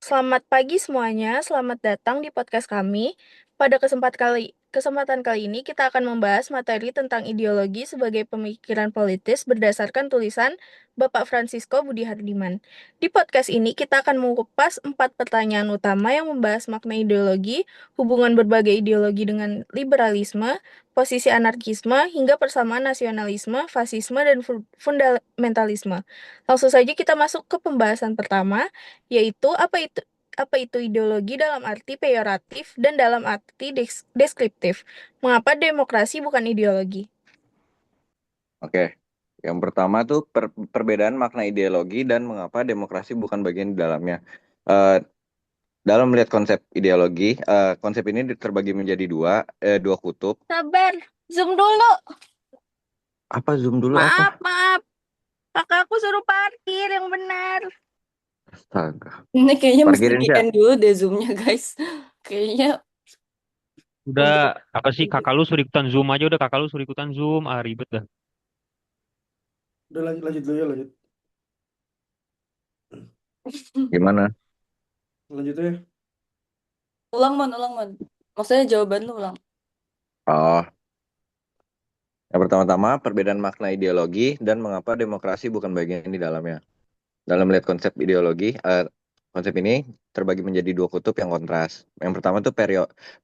Selamat pagi semuanya, selamat datang di podcast kami. Pada kesempatan kali ini kita akan membahas materi tentang ideologi sebagai pemikiran politis berdasarkan tulisan Bapak Francisco Budi Hardiman. Di podcast ini kita akan mengupas 4 pertanyaan utama yang membahas makna ideologi, hubungan berbagai ideologi dengan liberalisme, posisi anarkisme, hingga persamaan nasionalisme, fasisme, dan fundamentalisme. Langsung saja kita masuk ke pembahasan pertama, yaitu apa itu ideologi dalam arti peyoratif dan dalam arti deskriptif. Mengapa demokrasi bukan ideologi? Oke, yang pertama tuh perbedaan makna ideologi dan mengapa demokrasi bukan bagian di dalamnya. Eh, dalam melihat konsep ideologi, konsep ini terbagi menjadi dua kutub. Sabar, zoom dulu. Apa zoom dulu apa? Maaf, maaf. Kakakku suruh parkir yang benar. Astaga. Ini kayaknya mesti Parkirin di aja. end dulu deh zoomnya guys. Kayaknya Udah, untuk apa sih kakak lu suruh ikutan Zoom aja udah kakak lu suruh ikutan Zoom. Ah, ribet dah. Udah lanjut lanjut dulu ya lanjut. Gimana? Lanjut ya. ulang man. Maksudnya jawaban lu ulang. Oh, yang pertama-tama perbedaan makna ideologi dan mengapa demokrasi bukan bagian di dalamnya. Dalam melihat konsep ideologi, konsep ini terbagi menjadi dua kutub yang kontras. Yang pertama tuh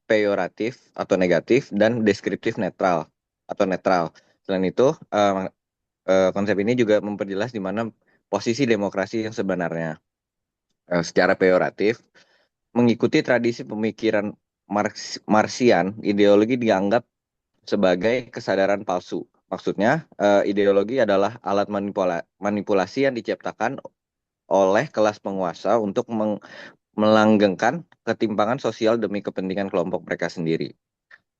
peyoratif atau negatif dan deskriptif netral atau netral. Selain itu, konsep ini juga memperjelas di mana posisi demokrasi yang sebenarnya. Secara peyoratif, mengikuti tradisi pemikiran Marxian, ideologi dianggap sebagai kesadaran palsu. Maksudnya, ideologi adalah alat manipulasi yang diciptakan oleh kelas penguasa untuk melanggengkan ketimpangan sosial demi kepentingan kelompok mereka sendiri.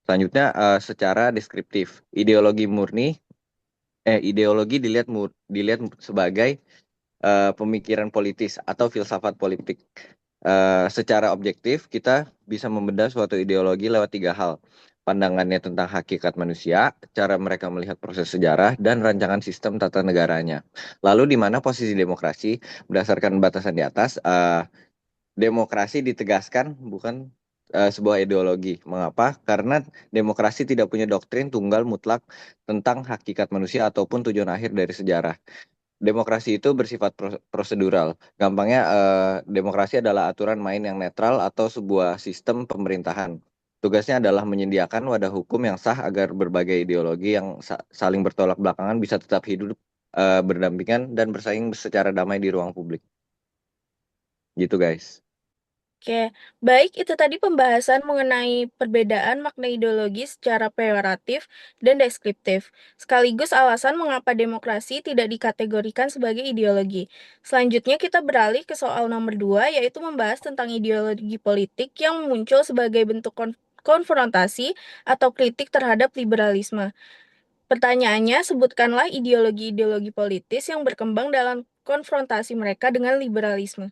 Selanjutnya, secara deskriptif, ideologi dilihat sebagai pemikiran politis atau filsafat politik. Secara objektif, kita bisa membedah suatu ideologi lewat tiga hal. Pandangannya tentang hakikat manusia, cara mereka melihat proses sejarah, dan rancangan sistem tata negaranya. Lalu di mana posisi demokrasi berdasarkan batasan di atas, demokrasi ditegaskan bukan sebuah ideologi. Mengapa? Karena demokrasi tidak punya doktrin tunggal mutlak tentang hakikat manusia ataupun tujuan akhir dari sejarah. Demokrasi itu bersifat prosedural. Gampangnya, demokrasi adalah aturan main yang netral atau sebuah sistem pemerintahan. Tugasnya adalah menyediakan wadah hukum yang sah agar berbagai ideologi yang saling bertolak belakangan bisa tetap hidup, berdampingan, dan bersaing secara damai di ruang publik. Gitu, guys. Oke, baik itu tadi pembahasan mengenai perbedaan makna ideologi secara peyoratif dan deskriptif, sekaligus alasan mengapa demokrasi tidak dikategorikan sebagai ideologi. Selanjutnya kita beralih ke soal nomor 2, yaitu membahas tentang ideologi politik yang muncul sebagai bentuk konfrontasi atau kritik terhadap liberalisme. Pertanyaannya, sebutkanlah ideologi-ideologi politis yang berkembang dalam konfrontasi mereka dengan liberalisme.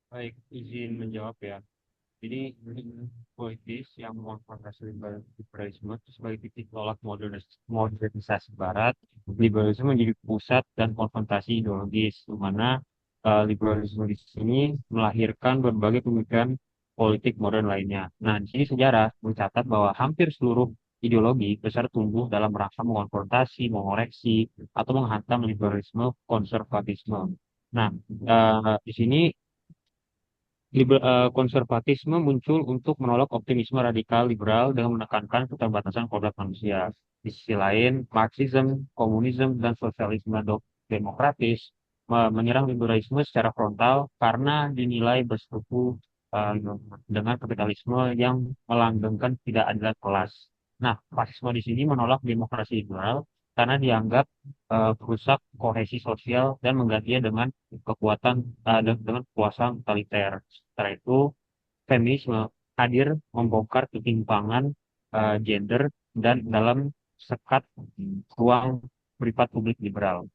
Baik, izin menjawab ya. Jadi politis yang mengkonfrontasi liberalisme itu sebagai titik tolak modernisasi Barat, liberalisme menjadi pusat dan konfrontasi ideologis, di mana liberalisme di sini melahirkan berbagai pemikiran politik modern lainnya. Nah, di sini sejarah mencatat bahwa hampir seluruh ideologi besar tumbuh dalam rangka mengonfrontasi, mengoreksi, atau menghantam liberalisme konservatisme. Nah, di sini konservatisme muncul untuk menolak optimisme radikal liberal dengan menekankan keterbatasan kodrat manusia. Di sisi lain, Marxisme, komunisme, dan sosialisme demokratis menyerang liberalisme secara frontal karena dinilai bersekutu eh, dengan kapitalisme yang melanggengkan tidak adil kelas. Nah, fasisme di sini menolak demokrasi liberal karena dianggap merusak kohesi sosial dan menggantinya dengan dengan kekuasaan totaliter. Setelah itu, feminisme hadir membongkar ketimpangan gender dan dalam sekat ruang privat publik liberal.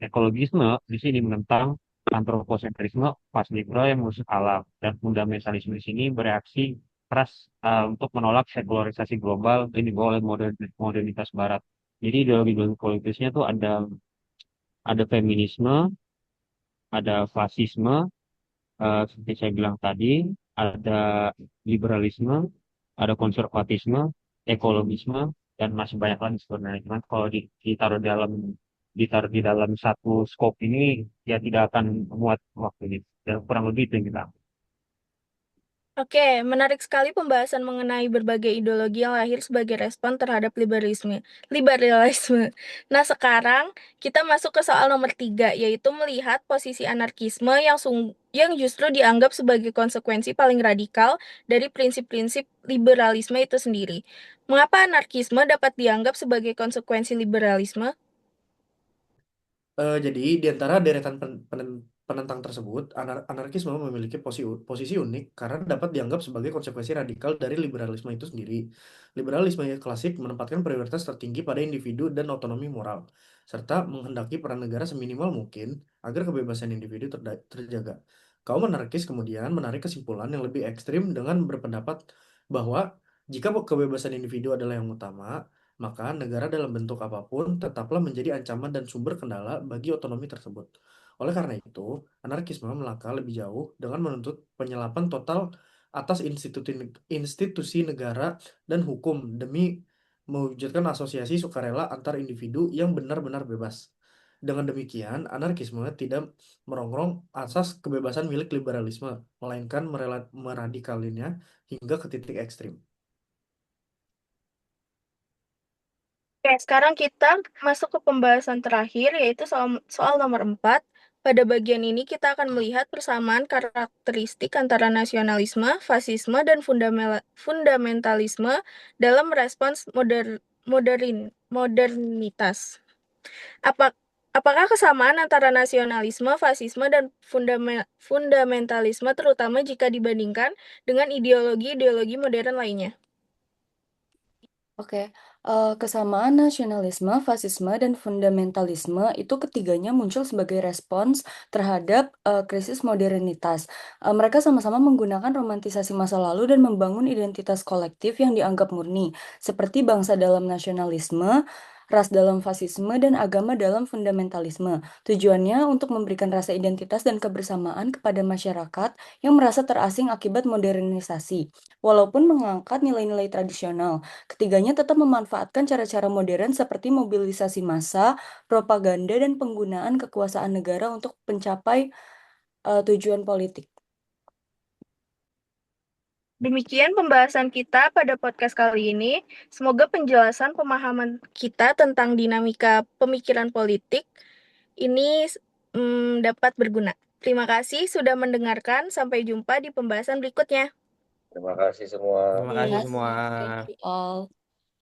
Ekologisme di sini menentang antroposentrisme pas liberal yang merusak alam, dan fundamentalisme di sini bereaksi keras untuk menolak sekularisasi global yang dibawa oleh modernitas Barat. Jadi ideologi politisnya tuh ada feminisme, ada fasisme, seperti saya bilang tadi, ada liberalisme, ada konservatisme, ekologisme, dan masih banyak lagi sebenarnya. Cuman kalau ditaruh di dalam satu skop ini, ya tidak akan memuat waktu ini. Dan kurang lebih itu yang kita. Oke, menarik sekali pembahasan mengenai berbagai ideologi yang lahir sebagai respon terhadap liberalisme. Nah, sekarang kita masuk ke soal nomor 3, yaitu melihat posisi anarkisme yang justru dianggap sebagai konsekuensi paling radikal dari prinsip-prinsip liberalisme itu sendiri. Mengapa anarkisme dapat dianggap sebagai konsekuensi liberalisme? Jadi di antara deretan penentang tersebut, anarkisme memiliki posisi unik karena dapat dianggap sebagai konsekuensi radikal dari liberalisme itu sendiri. Liberalisme klasik menempatkan prioritas tertinggi pada individu dan otonomi moral, serta menghendaki peran negara seminimal mungkin agar kebebasan individu terjaga. Kaum anarkis kemudian menarik kesimpulan yang lebih ekstrim dengan berpendapat bahwa jika kebebasan individu adalah yang utama, maka negara dalam bentuk apapun tetaplah menjadi ancaman dan sumber kendala bagi otonomi tersebut. Oleh karena itu, anarkisme melangkah lebih jauh dengan menuntut penyelapan total atas institusi negara dan hukum demi mewujudkan asosiasi sukarela antar individu yang benar-benar bebas. Dengan demikian, anarkisme tidak merongrong asas kebebasan milik liberalisme, melainkan meradikalinya hingga ke titik ekstrim. Oke, sekarang kita masuk ke pembahasan terakhir, yaitu soal nomor 4. Pada bagian ini kita akan melihat persamaan karakteristik antara nasionalisme, fasisme, dan fundamentalisme dalam merespons modernitas. Apakah kesamaan antara nasionalisme, fasisme, dan fundamentalisme terutama jika dibandingkan dengan ideologi-ideologi modern lainnya? Oke, kesamaan nasionalisme, fasisme, dan fundamentalisme itu ketiganya muncul sebagai respons terhadap krisis modernitas. Mereka sama-sama menggunakan romantisasi masa lalu dan membangun identitas kolektif yang dianggap murni, seperti bangsa dalam nasionalisme, ras dalam fasisme, dan agama dalam fundamentalisme. Tujuannya untuk memberikan rasa identitas dan kebersamaan kepada masyarakat yang merasa terasing akibat modernisasi, walaupun mengangkat nilai-nilai tradisional. Ketiganya tetap memanfaatkan cara-cara modern seperti mobilisasi massa, propaganda, dan penggunaan kekuasaan negara untuk mencapai tujuan politik. Demikian pembahasan kita pada podcast kali ini. Semoga penjelasan pemahaman kita tentang dinamika pemikiran politik ini dapat berguna. Terima kasih sudah mendengarkan. Sampai jumpa di pembahasan berikutnya. Terima kasih semua. Terima kasih Yes, semua. thank you all.